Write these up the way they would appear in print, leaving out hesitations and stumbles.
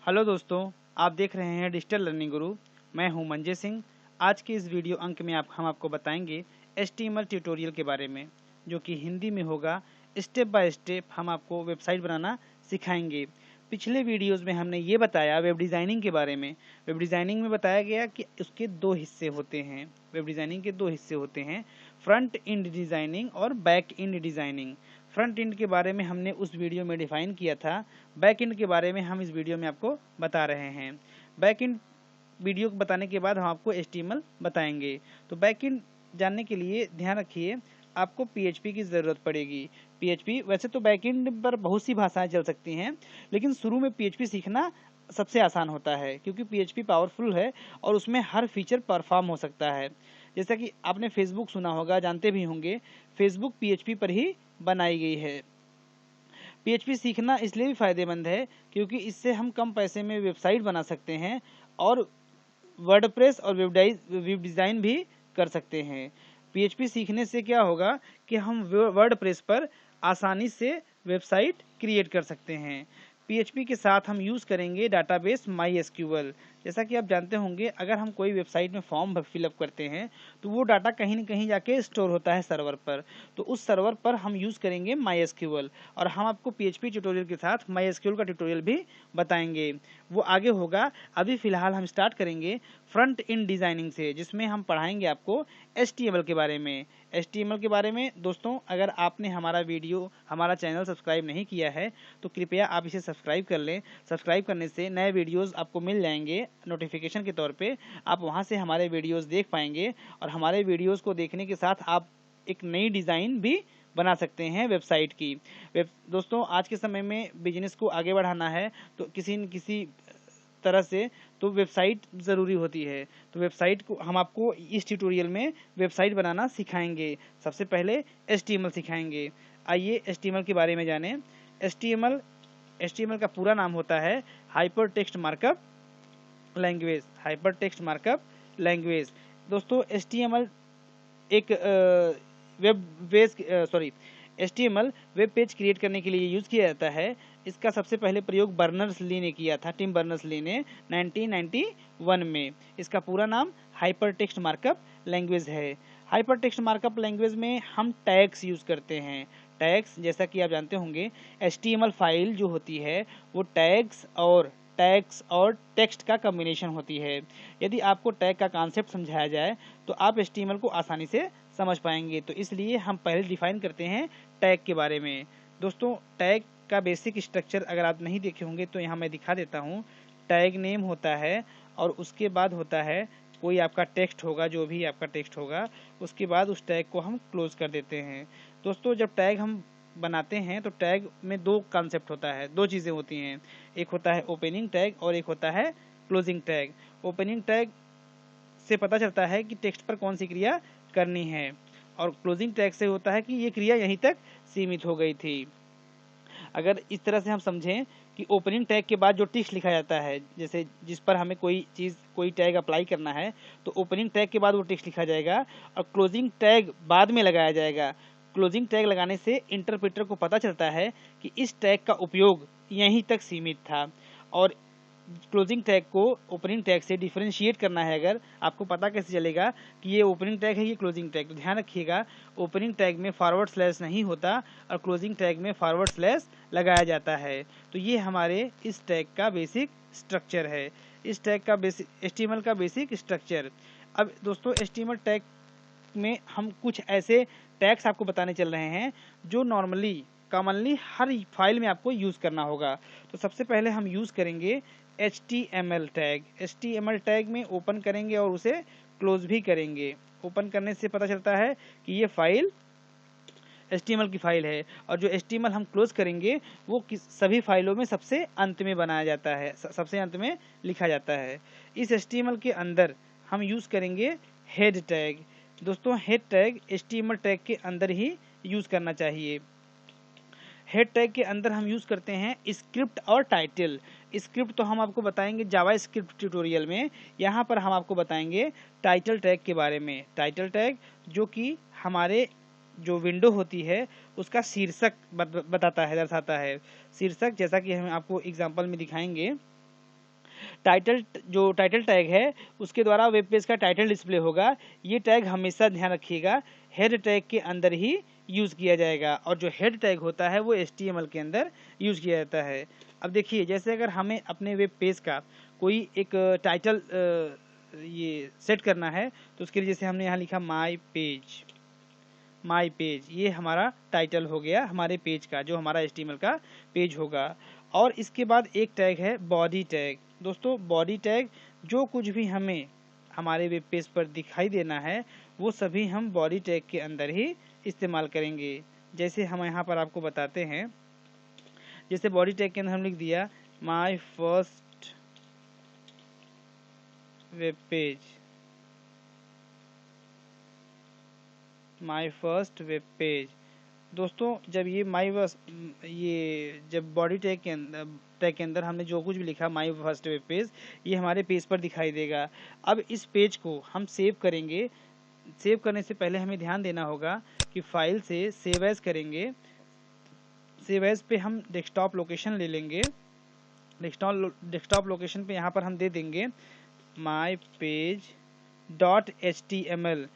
Hello दोस्तों, आप देख रहे हैं डिजिटल लर्निंग गुरु। मैं हूं मंजय सिंह। आज के इस वीडियो अंक में हम आपको बताएंगे HTML ट्यूटोरियल के बारे में, जो कि हिंदी में होगा। स्टेप बाय स्टेप हम आपको वेबसाइट बनाना सिखाएंगे। पिछले वीडियोस में हमने ये बताया वेब डिज़ाइनिंग के बारे में। वेब डिज़ाइनिंग में बताया गया कि उसके दो हिस्से होते हैं। वेब डिज़ाइनिंग के दो हिस्से होते हैं, फ्रंट एंड डिज़ाइनिंग और back and designing. Front end के बारे में हमने उस वीडियो में डिफाइन किया था। बैक एंड के बारे में हम इस वीडियो में आपको बता रहे हैं। बैक एंड वीडियो को बताने के बाद हम आपको HTML बताएंगे। तो बैक एंड जानने के लिए ध्यान रखिए, आपको PHP की ज़रूरत पड़ेगी। PHP वैसे तो बैक एंड पर बहुत सी भाषाएं चल सकती हैं, लेकिन शुरू में PHP सीखना सबसे आसान होता है, क्योंकि PHP पावरफुल है और उसमें हर फीचर परफॉर्म हो सकता है। जैसा कि आपने फेसबुक सुना होगा, जानते भी होंगे, फेसबुक PHP पर ही बनाई गई है। PHP सीखना इसलिए भी फ़ायदेमंद है क्योंकि इससे हम कम पैसे में वेबसाइट बना सकते हैं और वर्डप्रेस और वेब डिज़ाइन भी कर सकते हैं। PHP सीखने से क्या होगा कि हम वर्डप्रेस पर आसानी से वेबसाइट क्रिएट कर सकते हैं। PHP के साथ हम यूज़ करेंगे डाटाबेस MySQL। जैसा कि आप जानते होंगे, अगर हम कोई वेबसाइट में फॉर्म फिलअप करते हैं तो वो डाटा कहीं न कहीं जाके स्टोर होता है सर्वर पर। तो उस सर्वर पर हम यूज़ करेंगे MySQL, और हम आपको PHP ट्यूटोरियल के साथ MySQL का ट्यूटोरियल भी बताएंगे। वो आगे होगा। अभी फ़िलहाल हम स्टार्ट करेंगे फ्रंट एंड डिज़ाइनिंग से, जिसमें हम पढ़ाएंगे आपको HTML के बारे में। HTML के बारे में दोस्तों, अगर आपने हमारा चैनल सब्सक्राइब नहीं किया है तो कृपया आप इसे सब्सक्राइब कर लें। सब्सक्राइब करने से नए वीडियोस आपको मिल जाएंगे नोटिफिकेशन के तौर पे। आप वहां से हमारे वीडियोस देख पाएंगे और हमारे वीडियोस को देखने के साथ आप एक नई डिज़ाइन भी बना सकते हैं वेबसाइट की। दोस्तों, आज के समय में बिजनेस को आगे बढ़ाना है तो किसी न किसी तरह से तो वेबसाइट ज़रूरी होती है। तो वेबसाइट को हम आपको इस ट्यूटोरियल में वेबसाइट बनाना सिखाएंगे। सबसे पहले HTML सिखाएंगे। आइए HTML के बारे में जानें। HTML का पूरा नाम होता है hyper text markup language. Hyper text markup language. दोस्तों, HTML एक HTML वेब पेज क्रिएट करने के लिए यूज़ किया जाता है। इसका सबसे पहले प्रयोग बर्नर्स ली ने किया था, टिम बर्नर्स ली ने 1991 में। इसका पूरा नाम हाइपर टेक्स्ट मार्कअप लैंग्वेज है। हाइपर टेक्स्ट मार्कअप लैंग्वेज में हम टैग्स यूज़ करते हैं। टैग्स, जैसा कि आप जानते होंगे, HTML फाइल जो होती है वो टैग्स और टेक्स्ट का कॉम्बिनेशन होती है। यदि आपको टैग का कॉन्सेप्ट समझाया जाए तो आप HTML को आसानी से समझ पाएंगे। तो इसलिए हम पहले डिफाइन करते हैं टैग के बारे में। दोस्तों, टैग का बेसिक स्ट्रक्चर अगर आप नहीं देखे होंगे तो यहाँ मैं दिखा देता हूँ। टैग नेम होता है और उसके बाद होता है कोई आपका टेक्स्ट होगा, जो भी आपका टेक्स्ट होगा, उसके बाद उस टैग को हम क्लोज कर देते हैं। दोस्तों, जब टैग हम बनाते हैं तो टैग में दो कॉन्सेप्ट होता है, दो चीज़ें होती हैं। एक होता है ओपनिंग टैग और एक होता है क्लोजिंग टैग। ओपनिंग टैग से पता चलता है कि टेक्स्ट पर कौन सी क्रिया करनी है, और क्लोजिंग टैग से होता है कि ये क्रिया यहीं तक सीमित हो गई थी। अगर इस तरह से हम समझें कि ओपनिंग टैग के बाद जो टेक्स्ट लिखा जाता है, जैसे जिस पर हमें कोई टैग अप्लाई करना है, तो ओपनिंग टैग के बाद वो टेक्स्ट लिखा जाएगा और क्लोजिंग टैग बाद में लगाया जाएगा। क्लोजिंग टैग लगाने से इंटरप्रेटर को पता चलता है कि इस टैग का उपयोग यहीं तक सीमित था, और क्लोजिंग टैग को ओपनिंग टैग से डिफरेंशिएट करना है। अगर आपको पता कैसे चलेगा कि ये ओपनिंग टैग है, ये क्लोजिंग टैग, तो ध्यान रखिएगा, ओपनिंग टैग में फॉरवर्ड स्लैश नहीं होता और क्लोजिंग टैग में फॉरवर्ड स्लैश लगाया जाता है। तो ये हमारे इस टैग का बेसिक स्ट्रक्चर है। इस टैग का बेसिक HTML का बेसिक स्ट्रक्चर। अब दोस्तों, HTML टैग में हम कुछ ऐसे टैग्स आपको बताने चल रहे हैं जो कॉमनली हर फाइल में आपको यूज़ करना होगा। तो सबसे पहले हम यूज़ करेंगे HTML टैग। HTML टैग में ओपन करेंगे और उसे क्लोज भी करेंगे। ओपन करने से पता चलता है कि ये फाइल HTML की फाइल है, और जो HTML हम क्लोज करेंगे वो सभी फाइलों में सबसे अंत में बनाया जाता है, सबसे अंत में लिखा जाता है। इस HTML के अंदर हम यूज़ करेंगे हेड टैग। दोस्तों, हेड टैग HTML टैग के अंदर ही यूज़ करना चाहिए। हेड टैग के अंदर हम यूज़ करते हैं स्क्रिप्ट और टाइटल। स्क्रिप्ट तो हम आपको बताएंगे जावा स्क्रिप्ट ट्यूटोरियल में। यहाँ पर हम आपको बताएंगे टाइटल टैग के बारे में। टाइटल टैग जो कि हमारे जो विंडो होती है उसका शीर्षक बताता है, दर्शाता है। शीर्षक, जैसा कि हम आपको एग्जांपल में दिखाएंगे। टाइटल जो टाइटल टैग है उसके द्वारा वेब पेज का टाइटल डिस्प्ले होगा। ये टैग हमेशा ध्यान रखिएगा हेड टैग के अंदर ही यूज़ किया जाएगा, और जो हेड टैग होता है वो HTML के अंदर यूज़ किया जाता है। अब देखिए, जैसे अगर हमें अपने वेब पेज का कोई एक टाइटल ये सेट करना है, तो उसके लिए जैसे हमने यहाँ लिखा माई पेज, ये हमारा टाइटल हो गया हमारे पेज का, जो हमारा HTML का पेज होगा। और इसके बाद एक टैग है बॉडी टैग। दोस्तों, बॉडी टैग जो कुछ भी हमें हमारे वेब पेज पर दिखाई देना है वो सभी हम बॉडी टैग के अंदर ही इस्तेमाल करेंगे। जैसे हम यहाँ पर आपको बताते हैं, जैसे बॉडी टैग के अंदर हम लिख दिया माई फर्स्ट वेब पेज। दोस्तों, जब जब बॉडी टैग के अंदर हमने जो कुछ भी लिखा माई फर्स्ट वेब पेज, ये हमारे पेज पर दिखाई देगा। अब इस पेज को हम सेव करेंगे। सेव करने से पहले हमें ध्यान देना होगा कि फाइल से सेव एज करेंगे। सेव एज पे हम डेस्कटॉप लोकेशन ले लेंगे। डेस्कटॉप लोकेशन पे यहाँ पर हम दे देंगे mypage.html।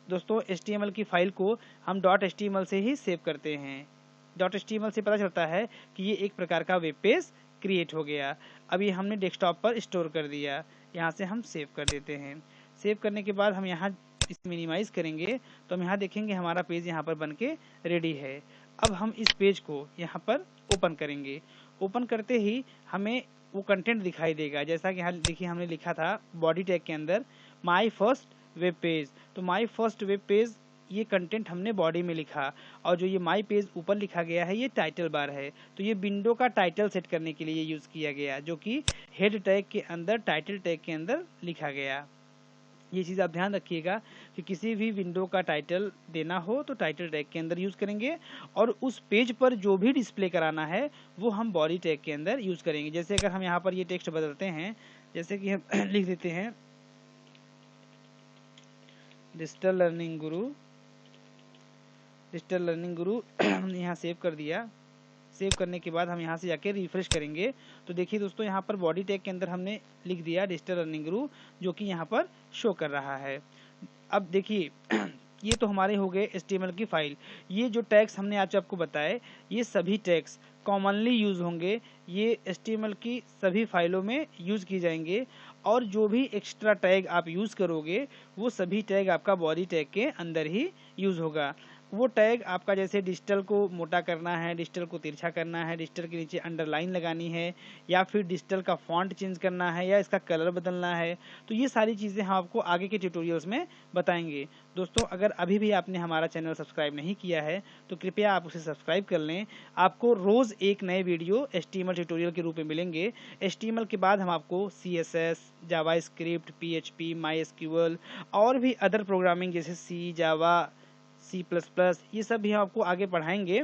दोस्तों, HTML की फाइल को हम .html से ही सेव करते हैं। .html से पता चलता है कि ये एक प्रकार का वेब पेज क्रिएट हो गया। अब ये हमने डेस्कटॉप पर स्टोर कर दिया। यहाँ से हम सेव कर देते हैं। सेव करने के बाद हम यहाँ इस मिनिमाइज करेंगे तो हम यहाँ देखेंगे हमारा पेज यहाँ पर बनके रेडी है। अब हम इस पेज को यहाँ पर ओपन करेंगे। ओपन करते ही हमें वो कंटेंट दिखाई देगा, जैसा कि यहाँ देखिए हमने लिखा था बॉडी टैग के अंदर माई फर्स्ट वेब पेज। तो माई फर्स्ट वेब पेज ये कंटेंट हमने बॉडी में लिखा, और जो ये माई पेज ऊपर लिखा गया है ये टाइटल बार है। तो ये विंडो का टाइटल सेट करने के लिए यूज़ किया गया, जो कि हेड टैग के अंदर टाइटल टैग के अंदर लिखा गया। ये चीज़ आप ध्यान रखिएगा कि किसी भी विंडो का टाइटल देना हो तो टाइटल टैग के अंदर यूज़ करेंगे, और उस पेज पर जो भी डिस्प्ले कराना है वो हम बॉडी टैग के अंदर यूज़ करेंगे। जैसे अगर हम यहाँ पर ये टेक्स्ट बदलते हैं, जैसे कि हम लिख देते हैं डिजिटल लर्निंग गुरु हमने यहाँ सेव कर दिया। सेव करने के बाद हम यहाँ से जाके रिफ्रेश करेंगे तो देखिए दोस्तों, यहाँ पर बॉडी टैग के अंदर हमने लिख दिया डिजिटल लर्निंग गुरु, जो कि यहाँ पर शो कर रहा है। अब देखिए ये तो हमारे हो गए HTML की फाइल। ये जो टैग्स हमने आज आपको बताए, ये सभी टैग्स कॉमनली यूज़ होंगे। ये HTML की सभी फाइलों में यूज़ किए जाएंगे, और जो भी एक्स्ट्रा टैग आप यूज़ करोगे वो सभी टैग आपका बॉडी टैग के अंदर ही यूज़ होगा। वो टैग आपका जैसे डिजिटल को मोटा करना है, डिजिटल को तिरछा करना है, डिजिटल के नीचे अंडरलाइन लगानी है, या फिर डिजिटल का फॉन्ट चेंज करना है, या इसका कलर बदलना है, तो ये सारी चीज़ें हम आपको आगे के ट्यूटोरियल्स में बताएंगे। दोस्तों, अगर अभी भी आपने हमारा चैनल सब्सक्राइब नहीं किया है तो कृपया आप उसे सब्सक्राइब कर लें। आपको रोज़ एक नए वीडियो HTML ट्यूटोरियल के रूप में मिलेंगे। HTML के बाद हम आपको CSS, जावास्क्रिप्ट, PHP, MySQL और भी अदर प्रोग्रामिंग जैसे C, जावा, C++, ये सब भी हम आपको आगे पढ़ाएंगे।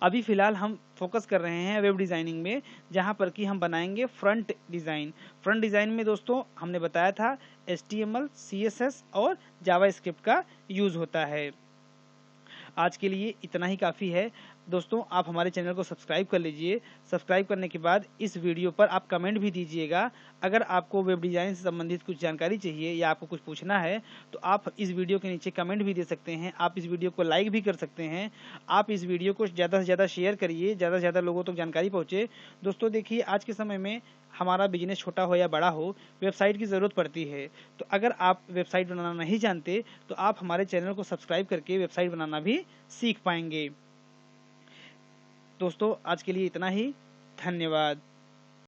अभी फ़िलहाल हम फोकस कर रहे हैं वेब डिज़ाइनिंग में, जहाँ पर कि हम बनाएंगे फ्रंट डिज़ाइन। फ्रंट डिज़ाइन में दोस्तों हमने बताया था HTML, CSS और जावास्क्रिप्ट का यूज़ होता है। आज के लिए इतना ही काफ़ी है। दोस्तों, आप हमारे चैनल को सब्सक्राइब कर लीजिए। सब्सक्राइब करने के बाद इस वीडियो पर आप कमेंट भी दीजिएगा। अगर आपको वेब डिज़ाइन से संबंधित कुछ जानकारी चाहिए या आपको कुछ पूछना है तो आप इस वीडियो के नीचे कमेंट भी दे सकते हैं। आप इस वीडियो को लाइक भी कर सकते हैं। आप इस वीडियो को ज़्यादा से ज़्यादा शेयर करिए, ज़्यादा से ज़्यादा लोगों तक जानकारी पहुँचे। दोस्तों देखिए, आज के समय में हमारा बिजनेस छोटा हो या बड़ा हो, वेबसाइट की ज़रूरत पड़ती है। तो अगर आप वेबसाइट बनाना नहीं जानते तो आप हमारे चैनल को सब्सक्राइब करके वेबसाइट बनाना भी सीख पाएंगे। दोस्तों, आज के लिए इतना ही। धन्यवाद।